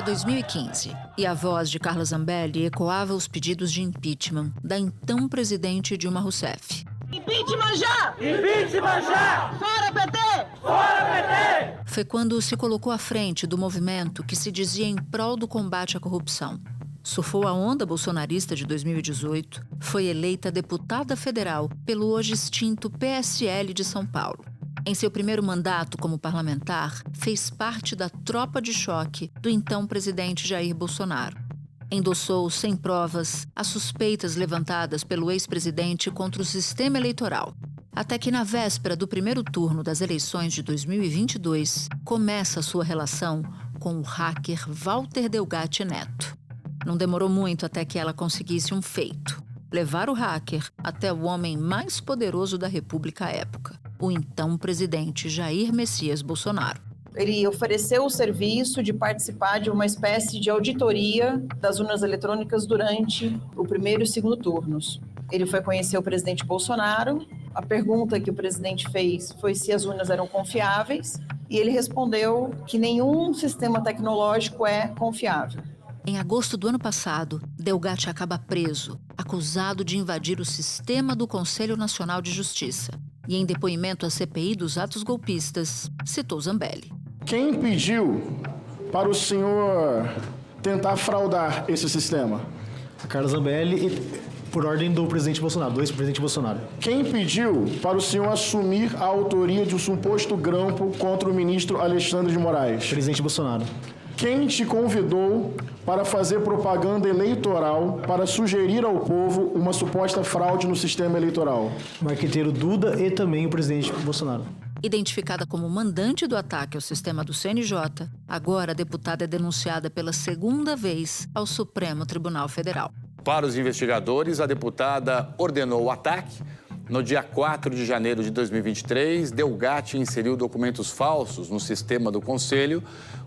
2015 e a voz de Carla Zambelli ecoava os pedidos de impeachment da então presidente Dilma Rousseff. Impeachment já! Impeachment já! Fora PT! Fora PT! Foi quando se colocou à frente do movimento que se dizia em prol do combate à corrupção. Surfou a onda bolsonarista de 2018, foi eleita deputada federal pelo hoje extinto PSL de São Paulo. Em seu primeiro mandato como parlamentar, fez parte da tropa de choque do então presidente Jair Bolsonaro. Endossou, sem provas, as suspeitas levantadas pelo ex-presidente contra o sistema eleitoral. Até que, na véspera do primeiro turno das eleições de 2022, começa sua relação com o hacker Walter Delgatti Neto. Não demorou muito até que ela conseguisse um feito: levar o hacker até o homem mais poderoso da República à época, o então presidente Jair Messias Bolsonaro. Ele ofereceu o serviço de participar de uma espécie de auditoria das urnas eletrônicas durante o primeiro e o segundo turnos. Ele foi conhecer o presidente Bolsonaro. A pergunta que o presidente fez foi se as urnas eram confiáveis e ele respondeu que nenhum sistema tecnológico é confiável. Em agosto do ano passado, Delgatti acaba preso, acusado de invadir o sistema do Conselho Nacional de Justiça. E em depoimento à CPI dos atos golpistas, citou Zambelli. Quem pediu para o senhor tentar fraudar esse sistema? A Carla Zambelli, por ordem do presidente Bolsonaro, do ex-presidente Bolsonaro. Quem pediu para o senhor assumir a autoria de um suposto grampo contra o ministro Alexandre de Moraes? Presidente Bolsonaro. Quem te convidou para fazer propaganda eleitoral para sugerir ao povo uma suposta fraude no sistema eleitoral? O marqueteiro Duda e também o presidente Bolsonaro. Identificada como mandante do ataque ao sistema do CNJ, agora a deputada é denunciada pela segunda vez ao Supremo Tribunal Federal. Para os investigadores, a deputada ordenou o ataque. No dia 4 de janeiro de 2023, Delgatti inseriu documentos falsos no sistema do Conselho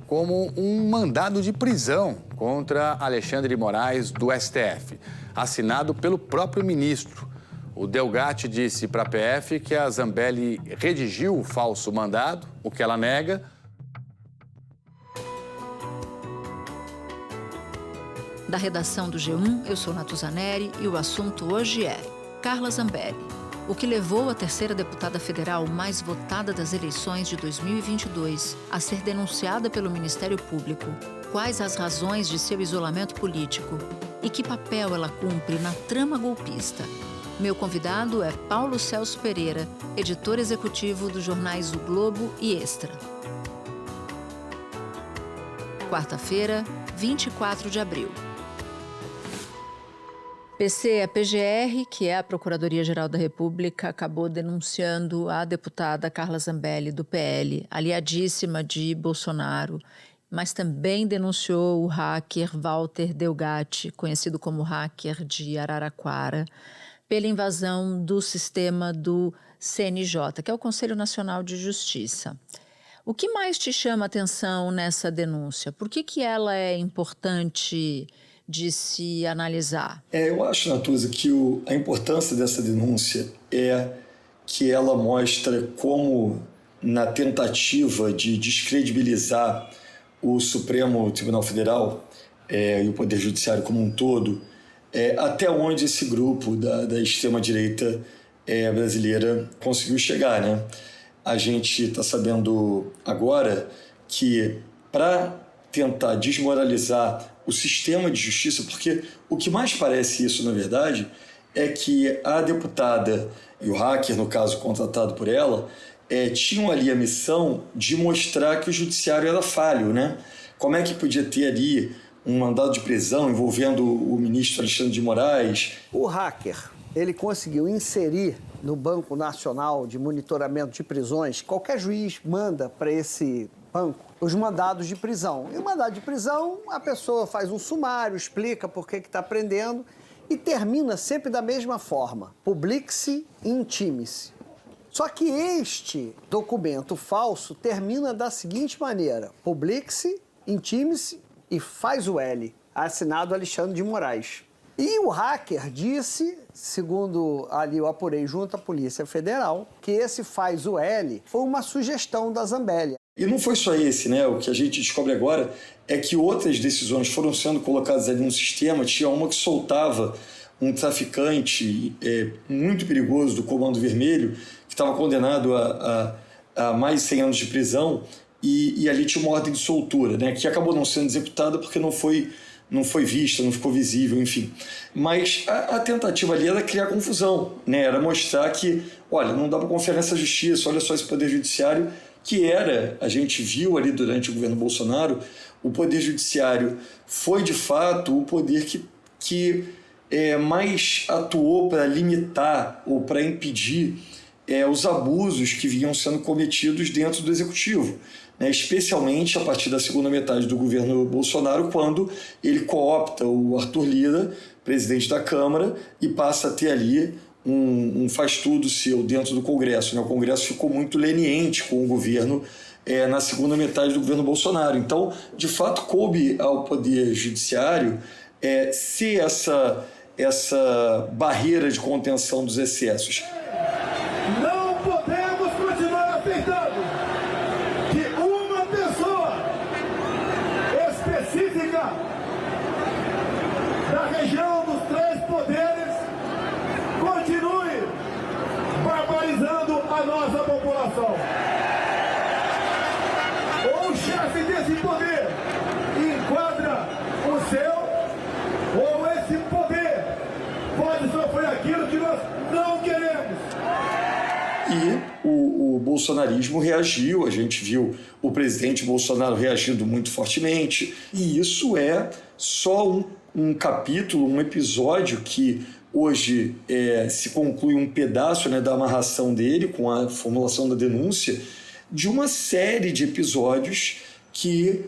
como um mandado de prisão contra Alexandre de Moraes, do STF, assinado pelo próprio ministro. O Delgatti disse para a PF que a Zambelli redigiu o falso mandado, o que ela nega. Da redação do G1, eu sou Natuzaneri e o assunto hoje é Carla Zambelli. O que levou a terceira deputada federal mais votada das eleições de 2022 a ser denunciada pelo Ministério Público? Quais as razões de seu isolamento político? E que papel ela cumpre na trama golpista? Meu convidado é Paulo Celso Pereira, editor executivo dos jornais O Globo e Extra. Quarta-feira, 24 de abril. PC, a PGR, que é a Procuradoria-Geral da República, acabou denunciando a deputada Carla Zambelli, do PL, aliadíssima de Bolsonaro, mas também denunciou o hacker Walter Delgatti, conhecido como hacker de Araraquara, pela invasão do sistema do CNJ, que é o Conselho Nacional de Justiça. O que mais te chama a atenção nessa denúncia? Por que ela é importante de se analisar? Eu acho, Natuza, que a importância dessa denúncia é que ela mostra como, na tentativa de descredibilizar o Supremo Tribunal Federal e o Poder Judiciário como um todo, até onde esse grupo da extrema-direita brasileira conseguiu chegar, né? A gente está sabendo agora que, para tentar desmoralizar o sistema de justiça, porque o que mais parece isso, na verdade, é que a deputada e o hacker, no caso contratado por ela, tinham ali a missão de mostrar que o judiciário era falho, né? Como é que podia ter ali um mandado de prisão envolvendo o ministro Alexandre de Moraes? O hacker, ele conseguiu inserir no Banco Nacional de Monitoramento de Prisões, qualquer juiz manda para esse banco os mandados de prisão. E o mandado de prisão, a pessoa faz um sumário, explica por que está prendendo e termina sempre da mesma forma: publique-se e intime-se. Só que este documento falso termina da seguinte maneira: publique-se, intime-se e faz o L, assinado Alexandre de Moraes. E o hacker disse, segundo ali eu apurei junto à Polícia Federal, que esse faz o L foi uma sugestão da Zambelli. E não foi só esse, né? O que a gente descobre agora é que outras decisões foram sendo colocadas ali no sistema. Tinha uma que soltava um traficante muito perigoso do Comando Vermelho, que estava condenado a mais de 100 anos de prisão, e ali tinha uma ordem de soltura, né? Que acabou não sendo executada porque não foi vista, não ficou visível, enfim. Mas a tentativa ali era criar confusão, né? Era mostrar que, olha, não dá para confiar nessa justiça, olha só esse poder judiciário, que a gente viu ali durante o governo Bolsonaro, o poder judiciário foi de fato o poder que mais atuou para limitar ou para impedir os abusos que vinham sendo cometidos dentro do executivo, né? Especialmente a partir da segunda metade do governo Bolsonaro, quando ele coopta o Arthur Lira, presidente da Câmara, e passa a ter ali um faz-tudo seu dentro do Congresso, né? O Congresso ficou muito leniente com o governo na segunda metade do governo Bolsonaro. Então, de fato, coube ao Poder Judiciário ser essa barreira de contenção dos excessos. Não podemos continuar aceitando que uma pessoa específica da região dos 3 poderes continue barbarizando a nossa população. Ou o chefe desse poder enquadra o seu, ou esse poder pode sofrer aquilo que nós não queremos. E o bolsonarismo reagiu, a gente viu o presidente Bolsonaro reagindo muito fortemente, e isso é só um capítulo, um episódio que hoje se conclui um pedaço, né, da amarração dele com a formulação da denúncia, de uma série de episódios que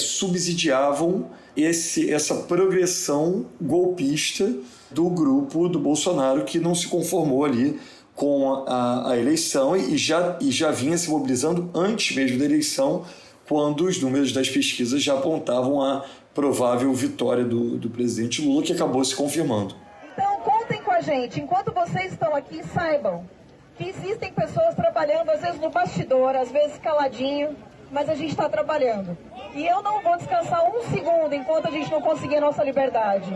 subsidiavam essa progressão golpista do grupo do Bolsonaro, que não se conformou ali com a eleição e já vinha se mobilizando antes mesmo da eleição, quando os números das pesquisas já apontavam a provável vitória do presidente Lula, que acabou se confirmando. Então contem com a gente. Enquanto vocês estão aqui, saibam que existem pessoas trabalhando, às vezes no bastidor, às vezes caladinho, mas a gente está trabalhando. E eu não vou descansar um segundo enquanto a gente não conseguir a nossa liberdade.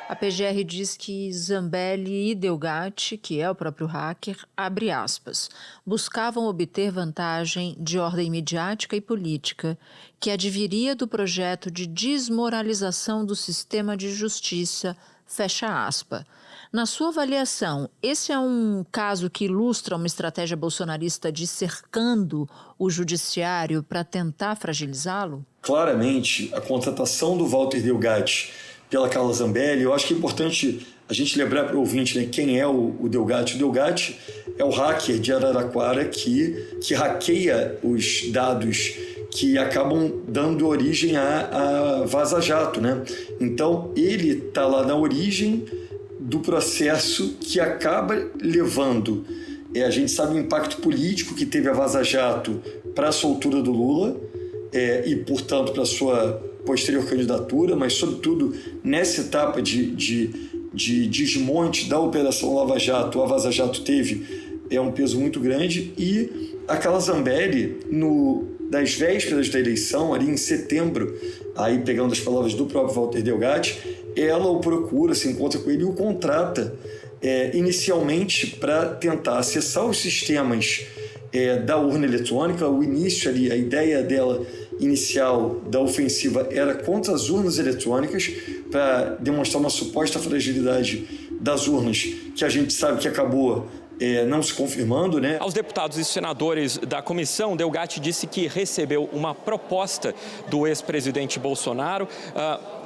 A PGR diz que Zambelli e Delgatti, que é o próprio hacker, abre aspas, buscavam obter vantagem de ordem midiática e política que adviria do projeto de desmoralização do sistema de justiça, fecha aspas. Na sua avaliação, esse é um caso que ilustra uma estratégia bolsonarista de cercando o judiciário para tentar fragilizá-lo? Claramente, a contratação do Walter Delgatti pela Carla Zambelli, eu acho que é importante a gente lembrar para o ouvinte, né, quem é o Delgatti. O Delgatti é o hacker de Araraquara que hackeia os dados que acabam dando origem a Vaza Jato, né? Então, ele está lá na origem do processo que acaba levando, a gente sabe o impacto político que teve a Vaza Jato para a soltura do Lula e, portanto, para a sua posterior candidatura, mas, sobretudo, nessa etapa de desmonte da Operação Lava Jato, a Vaza Jato teve um peso muito grande, e a Carla Zambelli, das vésperas da eleição, ali em setembro, aí pegando as palavras do próprio Walter Delgatti, ela o procura, se encontra com ele e o contrata inicialmente para tentar acessar os sistemas da urna eletrônica. O início ali, a ideia dela inicial da ofensiva era contra as urnas eletrônicas, para demonstrar uma suposta fragilidade das urnas, que a gente sabe que acabou não se confirmando, né? Aos deputados e senadores da comissão, Delgatti disse que recebeu uma proposta do ex-presidente Bolsonaro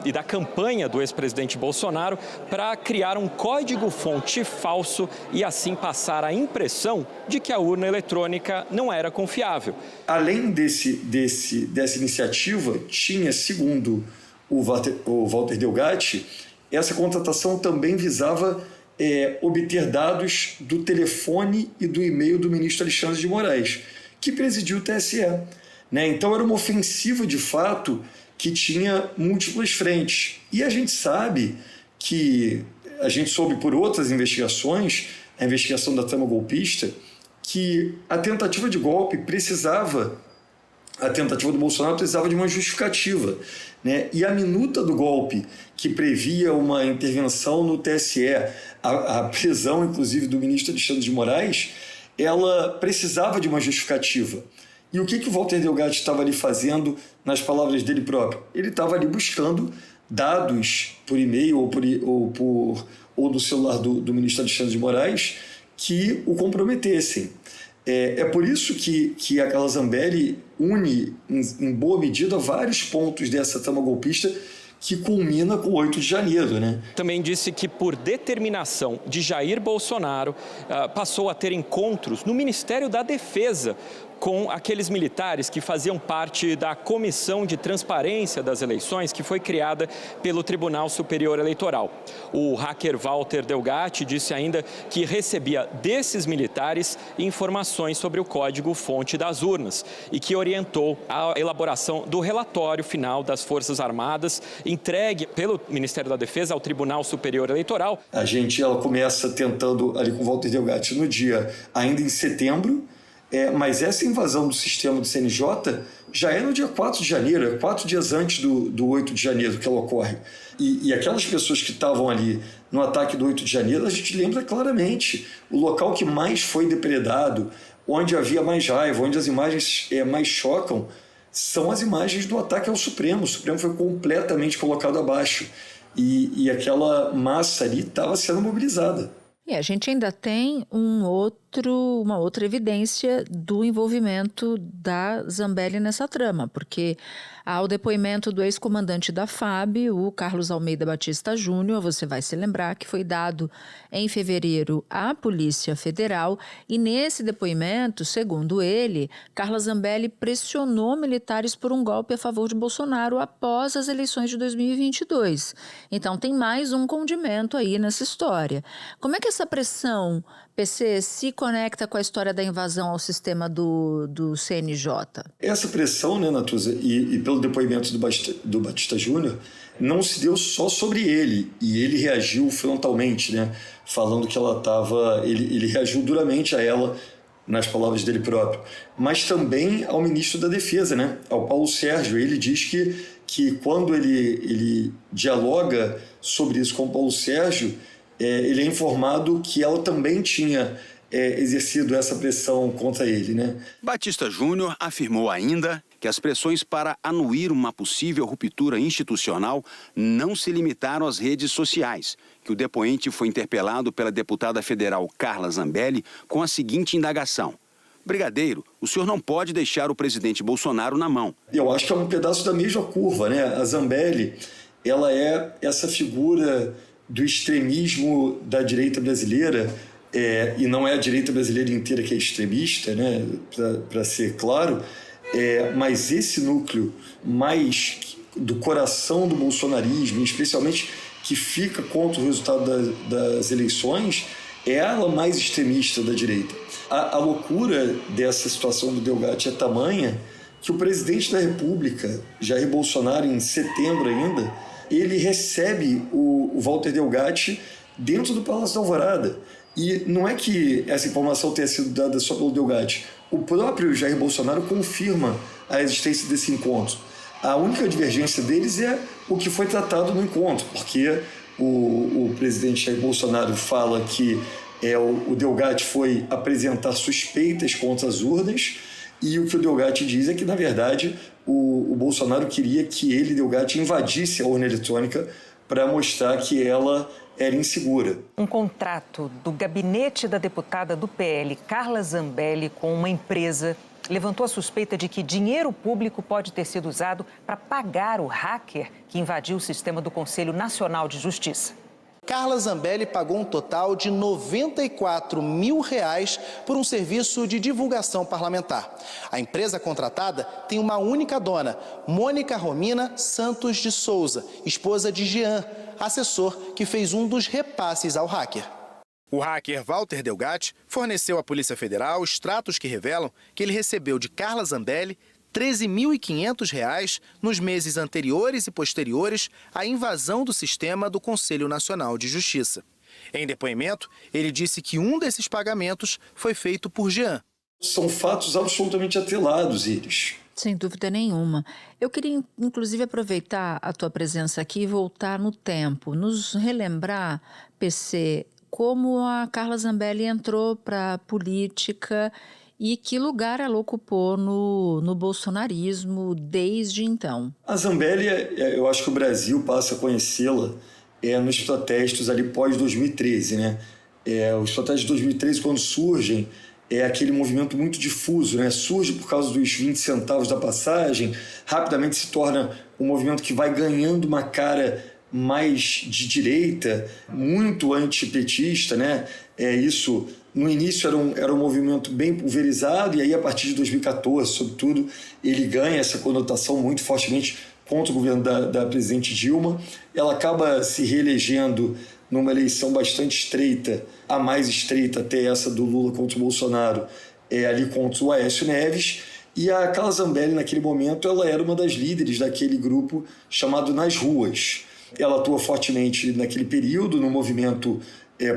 e da campanha do ex-presidente Bolsonaro para criar um código-fonte falso e assim passar a impressão de que a urna eletrônica não era confiável. Além dessa iniciativa, tinha, segundo o Walter Delgatti, essa contratação também visava obter dados do telefone e do e-mail do ministro Alexandre de Moraes, que presidiu o TSE. Né? Então era uma ofensiva, de fato, que tinha múltiplas frentes. E a gente sabe que, a gente soube por outras investigações, a investigação da trama golpista, que a tentativa de golpe a tentativa do Bolsonaro precisava de uma justificativa, né? E a minuta do golpe, que previa uma intervenção no TSE, a prisão, inclusive, do ministro Alexandre de Moraes, ela precisava de uma justificativa. E o que o Walter Delgatti estava ali fazendo, nas palavras dele próprio? Ele estava ali buscando dados por e-mail ou do celular do ministro Alexandre de Moraes que o comprometessem. É por isso que a Carla Zambelli une, em boa medida, vários pontos dessa trama golpista que culmina com o 8 de janeiro, né? Também disse que, por determinação de Jair Bolsonaro, passou a ter encontros no Ministério da Defesa com aqueles militares que faziam parte da Comissão de Transparência das Eleições, que foi criada pelo Tribunal Superior Eleitoral. O hacker Walter Delgatti disse ainda que recebia desses militares informações sobre o código-fonte das urnas e que orientou a elaboração do relatório final das Forças Armadas, entregue pelo Ministério da Defesa ao Tribunal Superior Eleitoral. Ela começa tentando ali com o Walter Delgatti no dia ainda em setembro, mas essa invasão do sistema do CNJ já é no dia 4 de janeiro, 4 dias antes do 8 de janeiro que ela ocorre. E aquelas pessoas que estavam ali no ataque do 8 de janeiro, a gente lembra claramente o local que mais foi depredado, onde havia mais raiva, onde as imagens mais chocam, são as imagens do ataque ao Supremo. O Supremo foi completamente colocado abaixo e aquela massa ali estava sendo mobilizada. E a gente ainda tem uma outra evidência do envolvimento da Zambelli nessa trama, porque há o depoimento do ex-comandante da FAB, o Carlos Almeida Batista Júnior, você vai se lembrar que foi dado em fevereiro à Polícia Federal, e nesse depoimento, segundo ele, Carla Zambelli pressionou militares por um golpe a favor de Bolsonaro após as eleições de 2022. Então tem mais um condimento aí nessa história. Como é que essa pressão, PC, se conecta com a história da invasão ao sistema do CNJ? Essa pressão, né, Natuza, e pelo depoimento do Batista Júnior, não se deu só sobre ele, e ele reagiu frontalmente, né, falando que ela estava... Ele reagiu duramente a ela, nas palavras dele próprio, mas também ao ministro da Defesa, né, ao Paulo Sérgio. Ele diz que quando ele dialoga sobre isso com o Paulo Sérgio, ele é informado que ela também tinha exercido essa pressão contra ele, né? Batista Júnior afirmou ainda que as pressões para anuir uma possível ruptura institucional não se limitaram às redes sociais, que o depoente foi interpelado pela deputada federal Carla Zambelli com a seguinte indagação: brigadeiro, o senhor não pode deixar o presidente Bolsonaro na mão. Eu acho que é um pedaço da mesma curva, né? A Zambelli, ela é essa figura do extremismo da direita brasileira, e não é a direita brasileira inteira que é extremista, né, para ser claro, mas esse núcleo mais do coração do bolsonarismo, especialmente que fica contra o resultado das eleições, é a mais extremista da direita. A loucura dessa situação do Delgatti é tamanha que o presidente da República, Jair Bolsonaro, em setembro ainda, ele recebe o Walter Delgatti dentro do Palácio da Alvorada. E não é que essa informação tenha sido dada só pelo Delgatti. O próprio Jair Bolsonaro confirma a existência desse encontro. A única divergência deles é o que foi tratado no encontro, porque o presidente Jair Bolsonaro fala que o Delgatti foi apresentar suspeitas contra as urnas, e o que o Delgatti diz é que, na verdade, o Bolsonaro queria que ele, Delgatti, invadisse a urna eletrônica para mostrar que ela era insegura. Um contrato do gabinete da deputada do PL, Carla Zambelli, com uma empresa levantou a suspeita de que dinheiro público pode ter sido usado para pagar o hacker que invadiu o sistema do Conselho Nacional de Justiça. Carla Zambelli pagou um total de R$ 94 mil por um serviço de divulgação parlamentar. A empresa contratada tem uma única dona, Mônica Romina Santos de Souza, esposa de Jean, assessor que fez um dos repasses ao hacker. O hacker Walter Delgatti forneceu à Polícia Federal extratos que revelam que ele recebeu de Carla Zambelli R$ 13.500 nos meses anteriores e posteriores à invasão do sistema do Conselho Nacional de Justiça. Em depoimento, ele disse que um desses pagamentos foi feito por Jean. São fatos absolutamente atrelados, eles. Sem dúvida nenhuma. Eu queria, inclusive, aproveitar a tua presença aqui e voltar no tempo, nos relembrar, PC, como a Carla Zambelli entrou para a política e que lugar ela ocupou no bolsonarismo desde então. A Zambelli, eu acho que o Brasil passa a conhecê-la nos protestos ali pós-2013, né? Os protestos de 2013, quando surgem, é aquele movimento muito difuso, né? Surge por causa dos 20 centavos da passagem, rapidamente se torna um movimento que vai ganhando uma cara mais de muito antipetista, né? Isso, no início, era um movimento bem pulverizado, e aí, a partir de 2014, sobretudo, ele ganha essa conotação muito fortemente contra o governo da presidente Dilma. Ela acaba se reelegendo numa eleição bastante estreita, a mais estreita até essa do Lula contra o Bolsonaro, ali contra o Aécio Neves, e a Carla Zambelli, naquele momento, ela era uma das líderes daquele grupo chamado Nas Ruas. Ela atua fortemente naquele período no movimento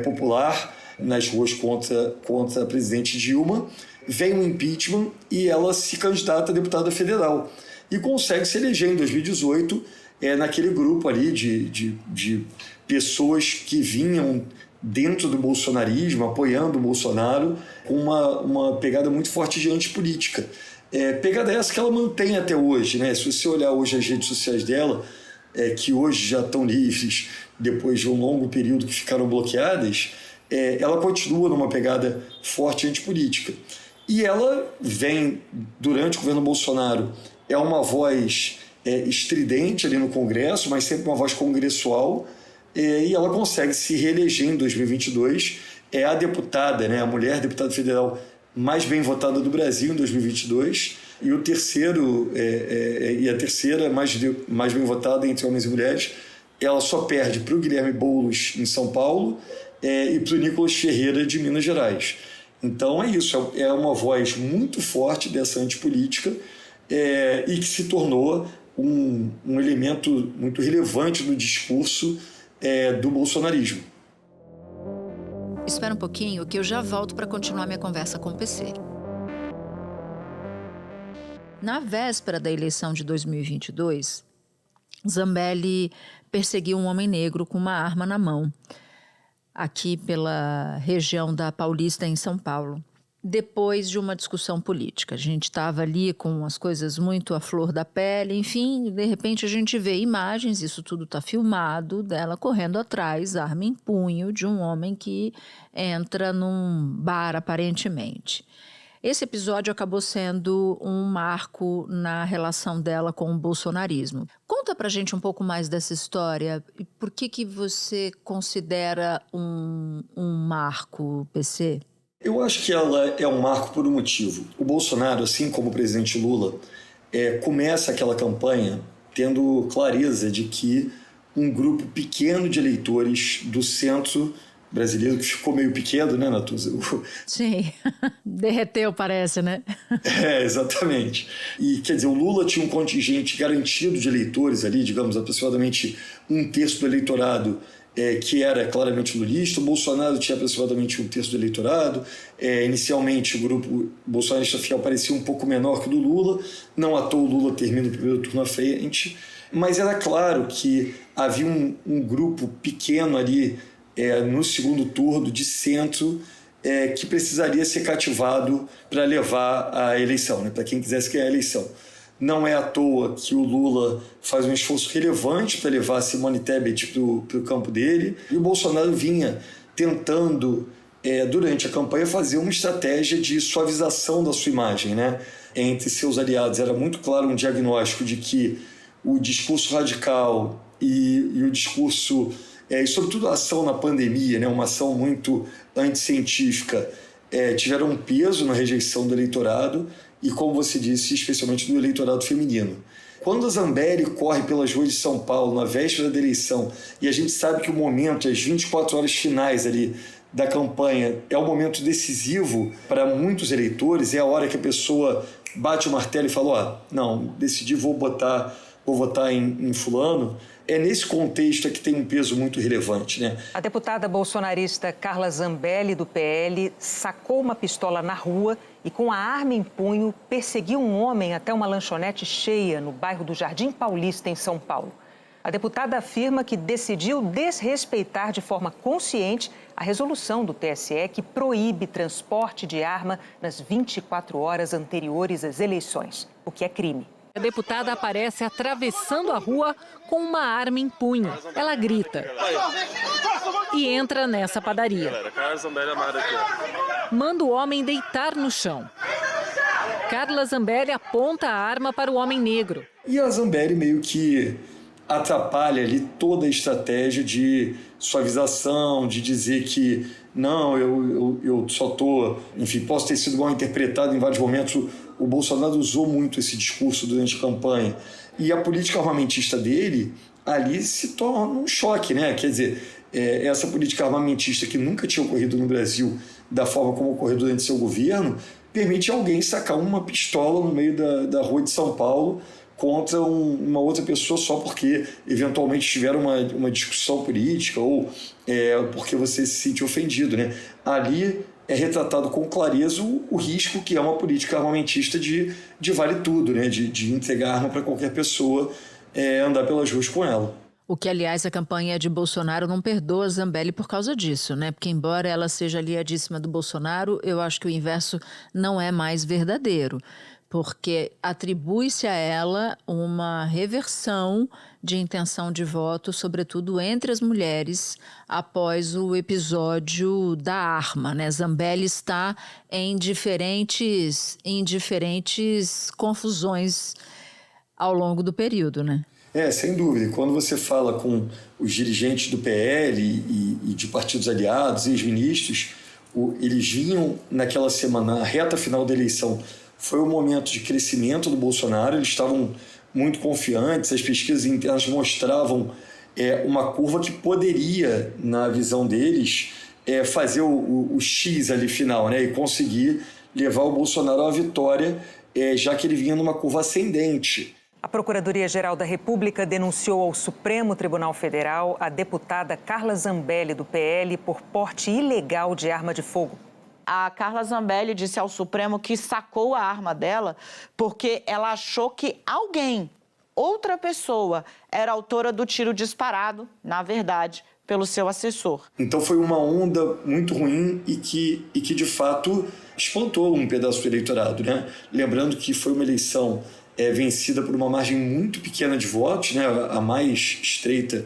popular, nas ruas contra a presidente Dilma. Vem o impeachment e ela se candidata a deputada federal e consegue se eleger em 2018 naquele grupo ali de pessoas que vinham dentro do bolsonarismo, apoiando o Bolsonaro, com uma pegada muito forte de antipolítica. Pegada essa que ela mantém até hoje, né? Se você olhar hoje as redes sociais dela, que hoje já estão livres, depois de um longo período que ficaram bloqueadas, ela continua numa pegada forte antipolítica. E ela vem, durante o governo Bolsonaro, é uma voz estridente ali no Congresso, mas sempre uma voz congressual, e ela consegue se reeleger em 2022. É a deputada, né, a mulher deputada federal mais bem votada do Brasil em 2022, e a terceira mais bem votada entre homens e mulheres. Ela só perde para o Guilherme Boulos, em São Paulo, e para o Nicolas Ferreira, de Minas Gerais. Então é isso, é uma voz muito forte dessa antipolítica, e que se tornou um elemento muito relevante no discurso do bolsonarismo. Espera um pouquinho que eu já volto para continuar minha conversa com o PC. Na véspera da eleição de 2022, Zambelli perseguiu um homem negro com uma arma na mão, aqui pela região da Paulista, em São Paulo, depois de uma discussão política. A gente estava ali com as coisas muito à flor da pele, enfim, de repente a gente vê imagens, isso tudo está filmado, dela correndo atrás, arma em punho, de um homem que entra num bar, aparentemente. Esse episódio acabou sendo um marco na relação dela com o bolsonarismo. Conta pra gente um pouco mais dessa história e por que você considera um marco, PC? Eu acho que ela é um marco por um motivo. O Bolsonaro, assim como o presidente Lula, começa aquela campanha tendo clareza de que um grupo pequeno de eleitores do centro brasileiro, que ficou meio pequeno, né, Natuza? Sim, derreteu, parece, né? Exatamente. E, quer dizer, o Lula tinha um contingente garantido de eleitores ali, digamos, aproximadamente 1/3 do eleitorado, que era claramente lulista. O Bolsonaro tinha aproximadamente 1/3 do eleitorado. Inicialmente, o grupo bolsonarista fiel parecia um pouco menor que o do Lula. Não à toa o Lula termina o primeiro turno à frente. Mas era claro que havia um grupo pequeno ali, no segundo turno, de centro, que precisaria ser cativado para levar a eleição, né, para quem quisesse ganhar a eleição. Não é à toa que o Lula faz um esforço relevante para levar a Simone Tebet para o campo dele, e o Bolsonaro vinha tentando, durante a campanha, fazer uma estratégia de suavização da sua imagem, né, entre seus aliados. Era muito claro um diagnóstico de que o discurso radical e o discurso, e sobretudo a ação na pandemia, né, uma ação muito anticientífica, tiveram um peso na rejeição do eleitorado e, como você disse, especialmente do eleitorado feminino. Quando a Zambelli corre pelas ruas de São Paulo na véspera da eleição, e a gente sabe que o momento, as 24 horas finais ali da campanha, é um momento decisivo para muitos eleitores, é a hora que a pessoa bate o martelo e fala: não, decidi, vou botar vou votar em fulano. É nesse contexto que tem um peso muito relevante, né? A deputada bolsonarista Carla Zambelli, do PL, sacou uma pistola na rua e, com a arma em punho, perseguiu um homem até uma lanchonete cheia no bairro do Jardim Paulista, em São Paulo. A deputada afirma que decidiu desrespeitar de forma consciente a resolução do TSE que proíbe transporte de arma nas 24 horas anteriores às eleições, o que é crime. A deputada aparece atravessando a rua com uma arma em punho. Ela grita e entra nessa padaria. Manda o homem deitar no chão. Carla Zambelli aponta a arma para o homem negro. E a Zambelli meio que atrapalha ali toda a estratégia de suavização, de dizer que não, eu só estou... Enfim, posso ter sido mal interpretado em vários momentos. O Bolsonaro usou muito esse discurso durante a campanha. E a política armamentista dele ali se torna um choque, né? Quer dizer, essa política armamentista que nunca tinha ocorrido no Brasil da forma como ocorreu durante seu governo, permite alguém sacar uma pistola no meio da rua de São Paulo contra uma outra pessoa só porque eventualmente tiveram uma discussão política ou porque você se sente ofendido, né? Ali é retratado com clareza o risco que é uma política armamentista de vale tudo, né? De entregar arma para qualquer pessoa andar pelas ruas com ela. O que, aliás, a campanha de Bolsonaro não perdoa a Zambelli por causa disso, né? Porque, embora ela seja aliadíssima do Bolsonaro, eu acho que o inverso não é mais verdadeiro, porque atribui-se a ela uma reversão de intenção de voto, sobretudo entre as mulheres, após o episódio da arma, né? Zambelli está em diferentes confusões ao longo do período, né? Sem dúvida. Quando você fala com os dirigentes do PL e de partidos aliados e os ministros, eles vinham naquela semana, na reta final da eleição, foi um momento de crescimento do Bolsonaro, eles estavam muito confiantes, as pesquisas internas mostravam uma curva que poderia, na visão deles, fazer o X ali final, né, e conseguir levar o Bolsonaro à vitória, já que ele vinha numa curva ascendente. A Procuradoria-Geral da República denunciou ao Supremo Tribunal Federal a deputada Carla Zambelli, do PL, por porte ilegal de arma de fogo. A Carla Zambelli disse ao Supremo que sacou a arma dela porque ela achou que alguém, outra pessoa, era autora do tiro disparado, na verdade, pelo seu assessor. Então foi uma onda muito ruim e que de fato espantou um pedaço do eleitorado, né? Lembrando que foi uma eleição vencida por uma margem muito pequena de votos, né? A mais estreita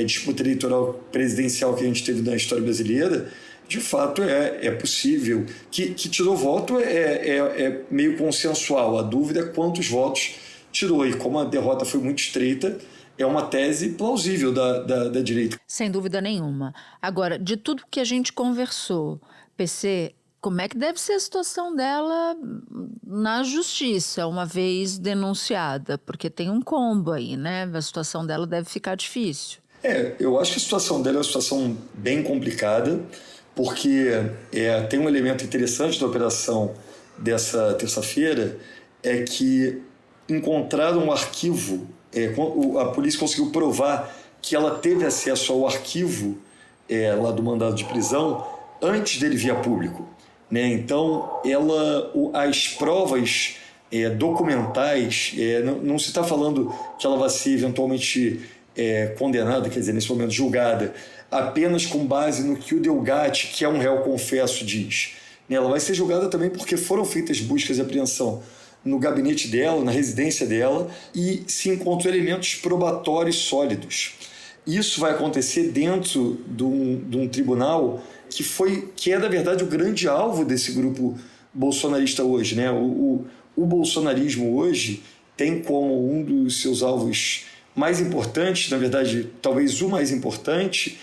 disputa eleitoral presidencial que a gente teve na história brasileira. De fato, é possível. Que tirou voto é meio consensual. A dúvida é quantos votos tirou. E como a derrota foi muito estreita, é uma tese plausível da direita. Sem dúvida nenhuma. Agora, de tudo que a gente conversou, PC, como é que deve ser a situação dela na justiça, uma vez denunciada? Porque tem um combo aí, né? A situação dela deve ficar difícil. Eu acho que a situação dela é uma situação bem complicada, porque tem um elemento interessante da operação dessa terça-feira, é que encontraram um arquivo, a polícia conseguiu provar que ela teve acesso ao arquivo lá do mandado de prisão antes dele vir a público, né? Então, as provas documentais, não se está falando que ela vai ser eventualmente condenada, quer dizer, nesse momento julgada, apenas com base no que o Delgatti, que é um réu confesso, diz. Ela vai ser julgada também porque foram feitas buscas e apreensão no gabinete dela, na residência dela, e se encontrou elementos probatórios sólidos. Isso vai acontecer dentro de um tribunal que é, na verdade, o grande alvo desse grupo bolsonarista hoje, né? O bolsonarismo hoje tem como um dos seus alvos mais importantes, na verdade, talvez o mais importante,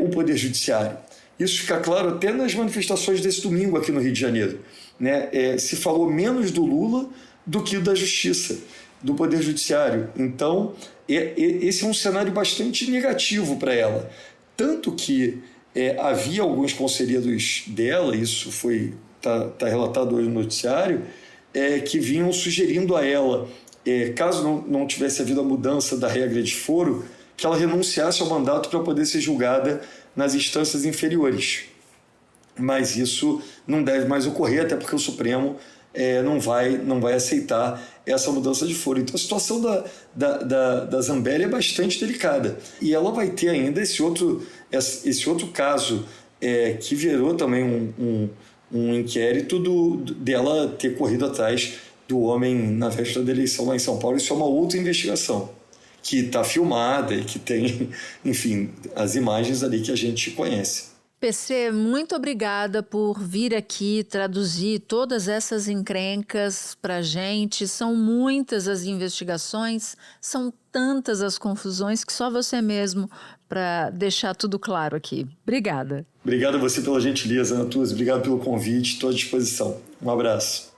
o Poder Judiciário. Isso fica claro até nas manifestações desse domingo aqui no Rio de Janeiro, né? Se falou menos do Lula do que da Justiça, do Poder Judiciário. Então, esse é um cenário bastante negativo para ela. Tanto que havia alguns conselheiros dela, isso está relatado hoje no noticiário, que vinham sugerindo a ela caso não tivesse havido a mudança da regra de foro, que ela renunciasse ao mandato para poder ser julgada nas instâncias inferiores. Mas isso não deve mais ocorrer, até porque o Supremo não vai aceitar essa mudança de foro. Então a situação da Zambelli é bastante delicada. E ela vai ter ainda esse outro caso que virou também um inquérito dela ter corrido atrás do homem na véspera da eleição lá em São Paulo. Isso é uma outra investigação que está filmada e que tem, enfim, as imagens ali que a gente conhece. PC, muito obrigada por vir aqui traduzir todas essas encrencas para a gente. São muitas as investigações, são tantas as confusões que só você mesmo para deixar tudo claro aqui. Obrigada. Obrigado a você pela gentileza, Natuz. Obrigado pelo convite, estou à disposição. Um abraço.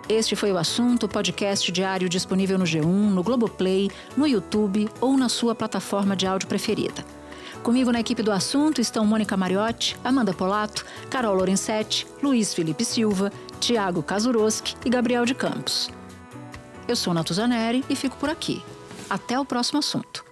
Este foi o Assunto, podcast diário disponível no G1, no Globoplay, no YouTube ou na sua plataforma de áudio preferida. Comigo na equipe do Assunto estão Mônica Mariotti, Amanda Polato, Carol Lorenzetti, Luiz Felipe Silva, Tiago Kazuroski e Gabriel de Campos. Eu sou Natuzaneri e fico por aqui. Até o próximo assunto.